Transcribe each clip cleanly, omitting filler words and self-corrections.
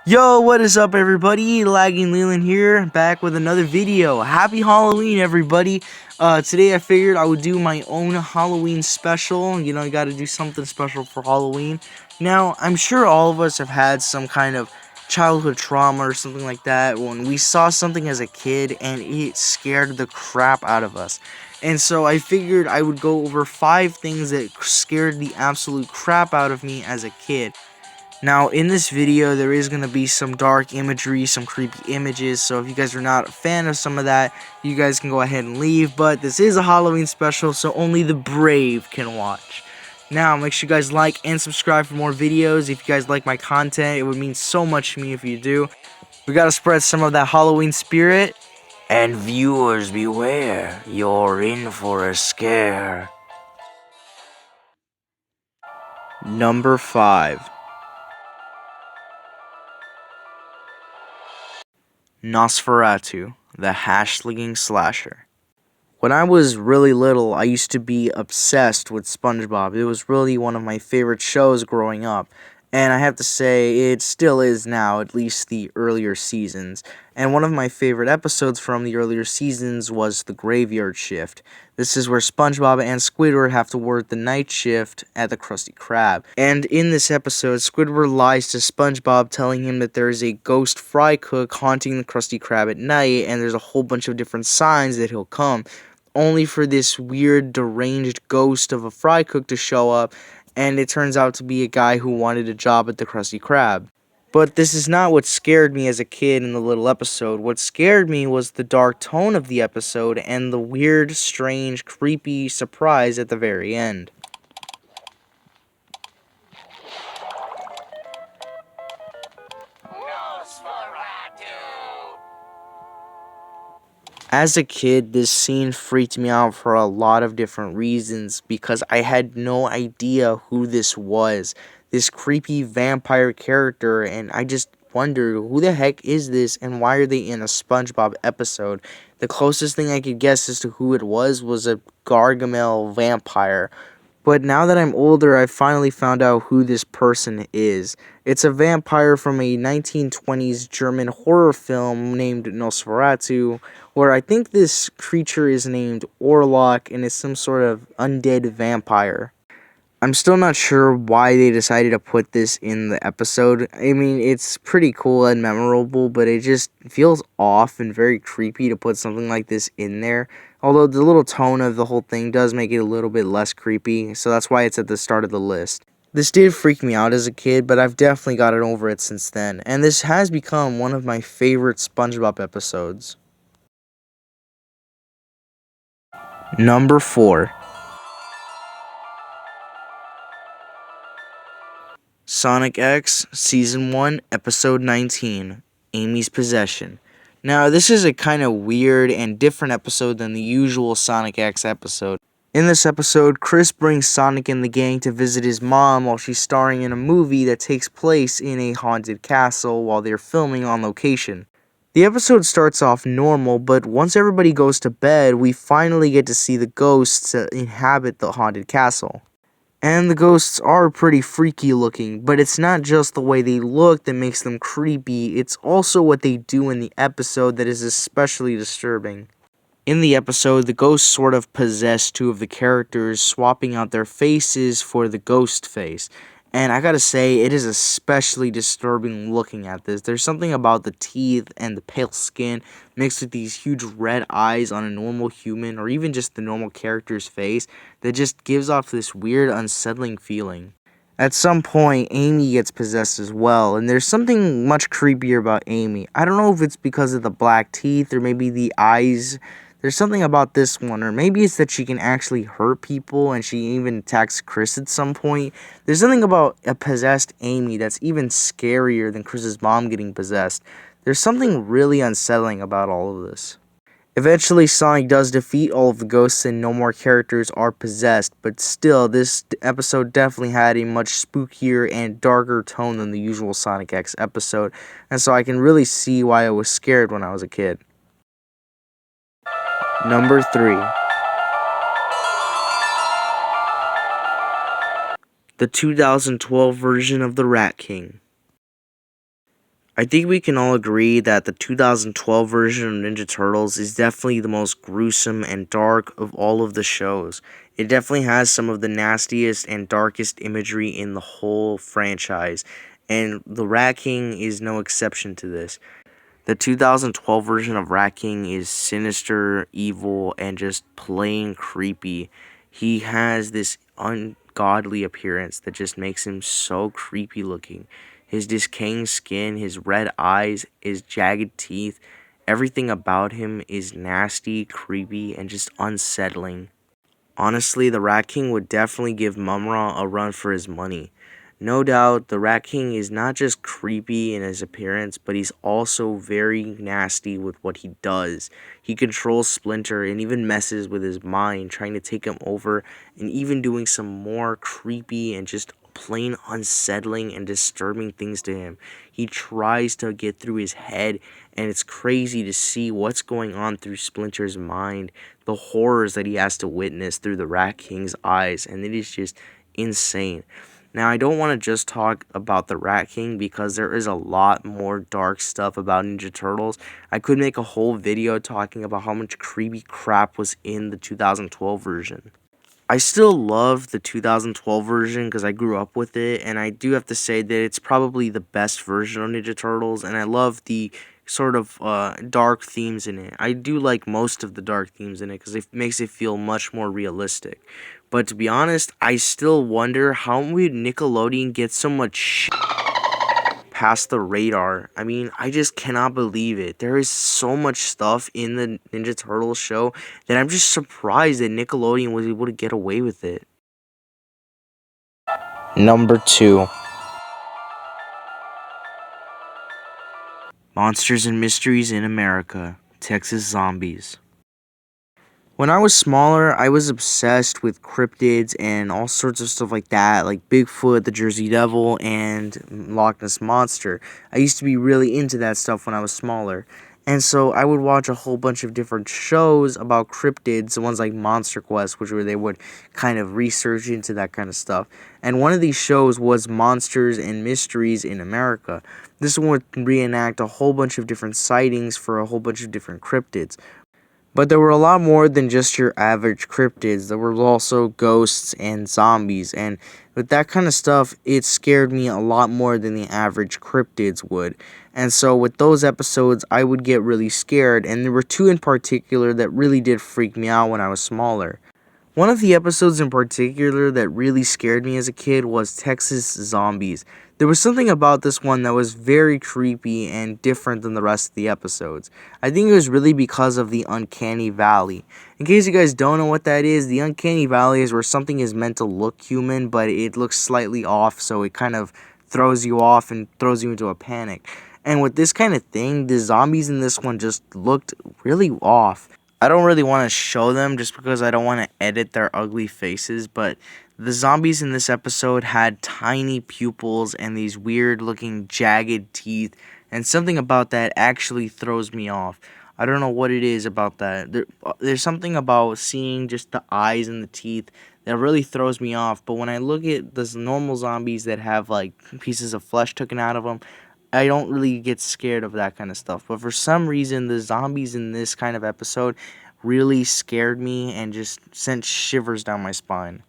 Yo, what is up everybody? Lagging Leland here, back with another video. Happy Halloween everybody. Today I figured I would do my own Halloween special. You know, you gotta do something special for Halloween. Now, I'm sure all of us have had some kind of childhood trauma or something like that when we saw something as a kid and it scared the crap out of us. And so I figured I would go over 5 things that scared the absolute crap out of me as a kid. Now, in this video, there is going to be some dark imagery, some creepy images, so if you guys are not a fan of some of that, you guys can go ahead and leave, but this is a Halloween special, so only the brave can watch. Now, make sure you guys like and subscribe for more videos. If you guys like my content, it would mean so much to me if you do. We gotta spread some of that Halloween spirit. And viewers beware, you're in for a scare. Number 5. Nosferatu, the hash-slinging slasher. When I was really little, I used to be obsessed with SpongeBob. It was really one of my favorite shows growing up. And I have to say, it still is now, at least the earlier seasons. And one of my favorite episodes from the earlier seasons was the graveyard shift. This is where SpongeBob and Squidward have to work the night shift at the Krusty Krab. And in this episode, Squidward lies to SpongeBob, telling him that there is a ghost fry cook haunting the Krusty Krab at night, and there's a whole bunch of different signs that he'll come, only for this weird, deranged ghost of a fry cook to show up, and it turns out to be a guy who wanted a job at the Krusty Krab. But this is not what scared me as a kid in the little episode. What scared me was the dark tone of the episode and the weird, strange, creepy surprise at the very end. As a kid, this scene freaked me out for a lot of different reasons because I had no idea who this was. This creepy vampire character, and I just wondered, who the heck is this and why are they in a SpongeBob episode? The closest thing I could guess as to who it was a Gargamel vampire. But now that I'm older, I finally found out who this person is. It's a vampire from a 1920s German horror film named Nosferatu, where I think this creature is named Orlok and is some sort of undead vampire. I'm still not sure why they decided to put this in the episode. I mean, it's pretty cool and memorable, but it just feels off and very creepy to put something like this in there. Although the little tone of the whole thing does make it a little bit less creepy, so that's why it's at the start of the list. This did freak me out as a kid, but I've definitely gotten over it since then, and this has become one of my favorite SpongeBob episodes. Number 4. Sonic X, Season 1, Episode 19, Amy's Possession. Now, this is a kind of weird and different episode than the usual Sonic X episode. In this episode, Chris brings Sonic and the gang to visit his mom while she's starring in a movie that takes place in a haunted castle while they're filming on location. The episode starts off normal, but once everybody goes to bed, we finally get to see the ghosts that inhabit the haunted castle. And the ghosts are pretty freaky looking, but it's not just the way they look that makes them creepy, it's also what they do in the episode that is especially disturbing. In the episode, the ghosts sort of possess 2 of the characters, swapping out their faces for the ghost face. And I gotta say, it is especially disturbing looking at this. There's something about the teeth and the pale skin mixed with these huge red eyes on a normal human, or even just the normal character's face, that just gives off this weird, unsettling feeling. At some point, Amy gets possessed as well, and there's something much creepier about Amy. I don't know if it's because of the black teeth, or maybe the eyes. There's something about this one, or maybe it's that she can actually hurt people and she even attacks Chris at some point. There's something about a possessed Amy that's even scarier than Chris's mom getting possessed. There's something really unsettling about all of this. Eventually, Sonic does defeat all of the ghosts and no more characters are possessed, but still, this episode definitely had a much spookier and darker tone than the usual Sonic X episode, and so I can really see why I was scared when I was a kid. Number 3. The 2012 version of the Rat King. I think we can all agree that the 2012 version of Ninja Turtles is definitely the most gruesome and dark of all of the shows. It definitely has some of the nastiest and darkest imagery in the whole franchise, and the Rat King is no exception to this. The 2012 version of Rat King is sinister, evil, and just plain creepy. He has this ungodly appearance that just makes him so creepy looking. His decaying skin, his red eyes, his jagged teeth, everything about him is nasty, creepy, and just unsettling. Honestly, the Rat King would definitely give Mumra a run for his money. No doubt, the Rat King is not just creepy in his appearance, but he's also very nasty with what he does. He controls Splinter and even messes with his mind, trying to take him over, and even doing some more creepy and just plain unsettling and disturbing things to him. He tries to get through his head, and it's crazy to see what's going on through Splinter's mind, the horrors that he has to witness through the Rat King's eyes, and it is just insane. Now, I don't want to just talk about the Rat King because there is a lot more dark stuff about Ninja Turtles. I could make a whole video talking about how much creepy crap was in the 2012 version. I still love the 2012 version because I grew up with it, and I do have to say that it's probably the best version of Ninja Turtles, and I love the sort of dark themes in it. I do like most of the dark themes in it because it makes it feel much more realistic. But to be honest, I still wonder how would Nickelodeon get so much past the radar. I mean, I just cannot believe it. There is so much stuff in the Ninja Turtles show that I'm just surprised that Nickelodeon was able to get away with it. Number 2. Monsters and Mysteries in America, Texas Zombies. When I was smaller, I was obsessed with cryptids and all sorts of stuff like that, like Bigfoot, the Jersey Devil, and Loch Ness Monster. I used to be really into that stuff when I was smaller. And so I would watch a whole bunch of different shows about cryptids, the ones like Monster Quest, which where they would kind of research into that kind of stuff. And one of these shows was Monsters and Mysteries in America. This one would reenact a whole bunch of different sightings for a whole bunch of different cryptids. But there were a lot more than just your average cryptids. There were also ghosts and zombies. And with that kind of stuff, it scared me a lot more than the average cryptids would. And so with those episodes, I would get really scared. And there were two in particular that really did freak me out when I was smaller. One of the episodes in particular that really scared me as a kid was Texas Zombies. There was something about this one that was very creepy and different than the rest of the episodes. I think it was really because of the Uncanny Valley. In case you guys don't know what that is, the Uncanny Valley is where something is meant to look human, but it looks slightly off, so it kind of throws you off and throws you into a panic. And with this kind of thing, the zombies in this one just looked really off. I don't really want to show them just because I don't want to edit their ugly faces, but the zombies in this episode had tiny pupils and these weird looking jagged teeth, and something about that actually throws me off. I don't know what it is about that. There's something about seeing just the eyes and the teeth that really throws me off, but when I look at the normal zombies that have like pieces of flesh taken out of them, I don't really get scared of that kind of stuff. But for some reason, the zombies in this kind of episode really scared me and just sent shivers down my spine.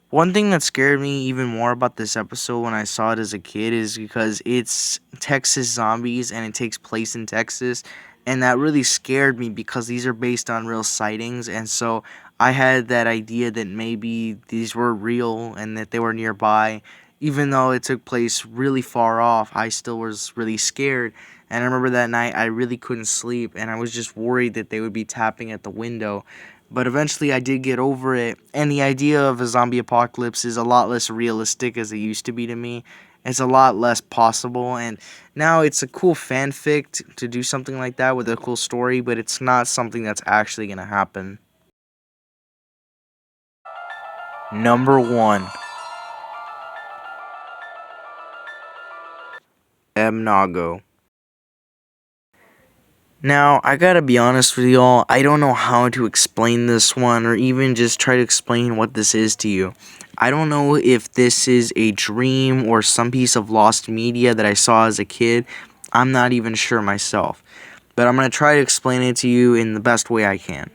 One thing that scared me even more about this episode when I saw it as a kid is because it's Texas Zombies and it takes place in Texas. And that really scared me because these are based on real sightings. And so I had that idea that maybe these were real and that they were nearby. Even though it took place really far off, I still was really scared. And I remember that night I really couldn't sleep and I was just worried that they would be tapping at the window. But eventually I did get over it, and the idea of a zombie apocalypse is a lot less realistic as it used to be to me. It's a lot less possible, and now it's a cool fanfic to do something like that with a cool story, but it's not something that's actually going to happen. Number 1. Nago. Now, I gotta be honest with y'all, I don't know how to explain this one or even just try to explain what this is to you. I don't know if this is a dream or some piece of lost media that I saw as a kid. I'm not even sure myself, but I'm going to try to explain it to you in the best way I can.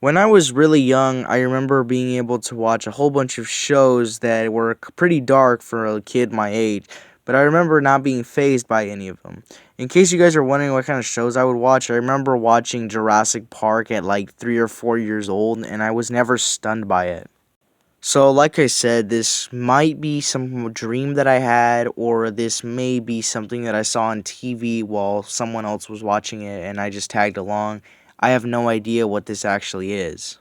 When I was really young, I remember being able to watch a whole bunch of shows that were pretty dark for a kid my age, but I remember not being fazed by any of them. In case you guys are wondering what kind of shows I would watch, I remember watching Jurassic Park at like 3 or 4 years old, and I was never stunned by it. So, like I said, this might be some dream that I had, or this may be something that I saw on TV while someone else was watching it and I just tagged along. I have no idea what this actually is.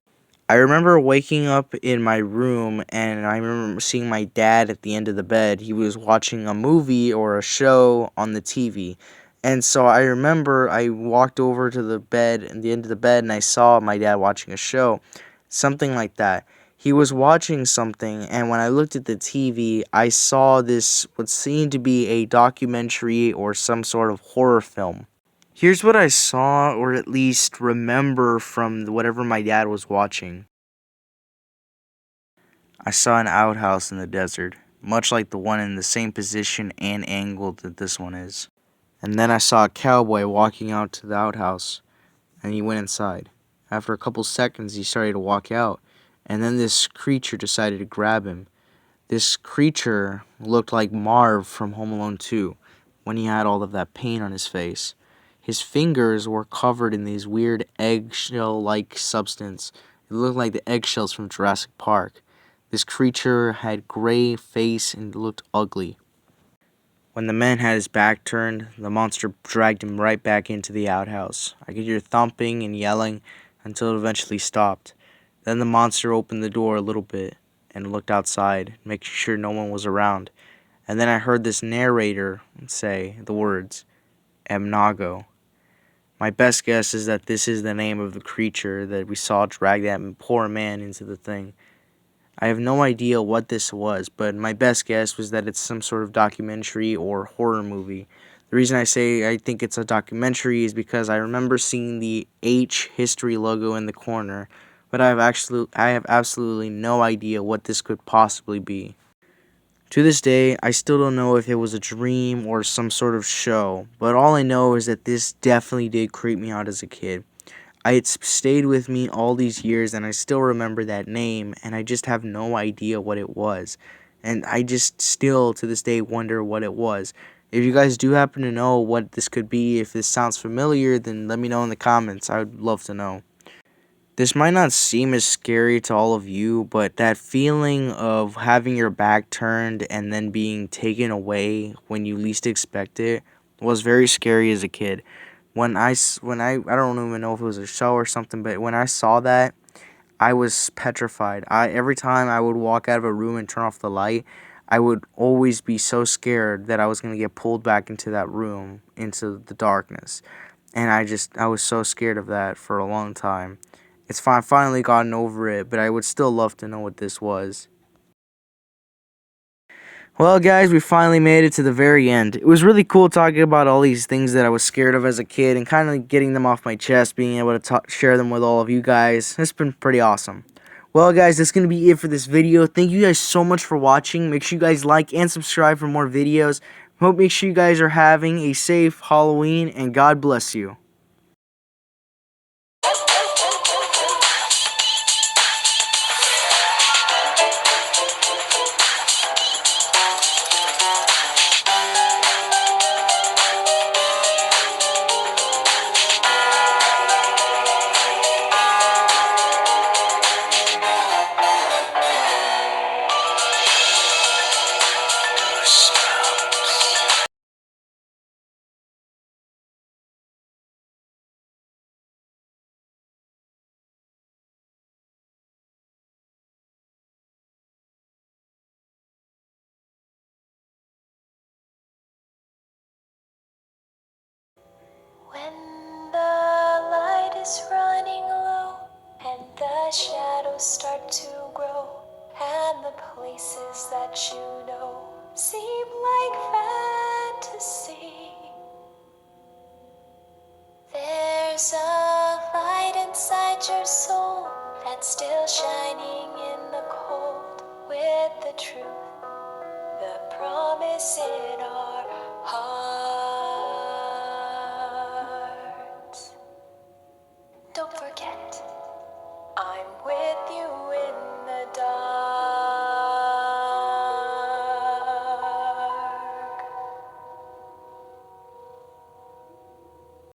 I remember waking up in my room and I remember seeing my dad at the end of the bed. He was watching a movie or a show on the TV. And so I remember I walked over to the bed and the end of the bed and I saw my dad watching a show. Something like that. He was watching something, and when I looked at the TV, I saw this what seemed to be a documentary or some sort of horror film. Here's what I saw, or at least remember from whatever my dad was watching. I saw an outhouse in the desert, much like the one in the same position and angle that this one is. And then I saw a cowboy walking out to the outhouse, and he went inside. After a couple seconds, he started to walk out, and then this creature decided to grab him. This creature looked like Marv from Home Alone 2 when he had all of that pain on his face. His fingers were covered in these weird eggshell-like substance. It looked like the eggshells from Jurassic Park. This creature had gray face and looked ugly. When the man had his back turned, the monster dragged him right back into the outhouse. I could hear thumping and yelling until it eventually stopped. Then the monster opened the door a little bit and looked outside, making sure no one was around. And then I heard this narrator say the words, nago. My best guess is that this is the name of the creature that we saw drag that poor man into the thing. I have no idea what this was, but my best guess was that it's some sort of documentary or horror movie. The reason I say I think it's a documentary is because I remember seeing the H History logo in the corner, but I have absolutely no idea what this could possibly be. To this day, I still don't know if it was a dream or some sort of show, but all I know is that this definitely did creep me out as a kid. It's stayed with me all these years, and I still remember that name, and I just have no idea what it was. And I just still, to this day, wonder what it was. If you guys do happen to know what this could be, if this sounds familiar, then let me know in the comments. I would love to know. This might not seem as scary to all of you, but that feeling of having your back turned and then being taken away when you least expect it was very scary as a kid. I don't even know if it was a show or something, but when I saw that, I was petrified. Every time I would walk out of a room and turn off the light, I would always be so scared that I was going to get pulled back into that room, into the darkness. And I was so scared of that for a long time. It's fine, I've finally gotten over it, but I would still love to know what this was. Well, guys, we finally made it to the very end. It was really cool talking about all these things that I was scared of as a kid and kind of getting them off my chest, being able to share them with all of you guys. It's been pretty awesome. Well, guys, that's going to be it for this video. Thank you guys so much for watching. Make sure you guys like and subscribe for more videos. Make sure you guys are having a safe Halloween, and God bless you. When the light is running low and the shadows start to grow, and the places that you know seem like fantasy, there's a light inside your soul that's still shining in the cold, with the truth, the promise in our heart. Don't forget, I'm with you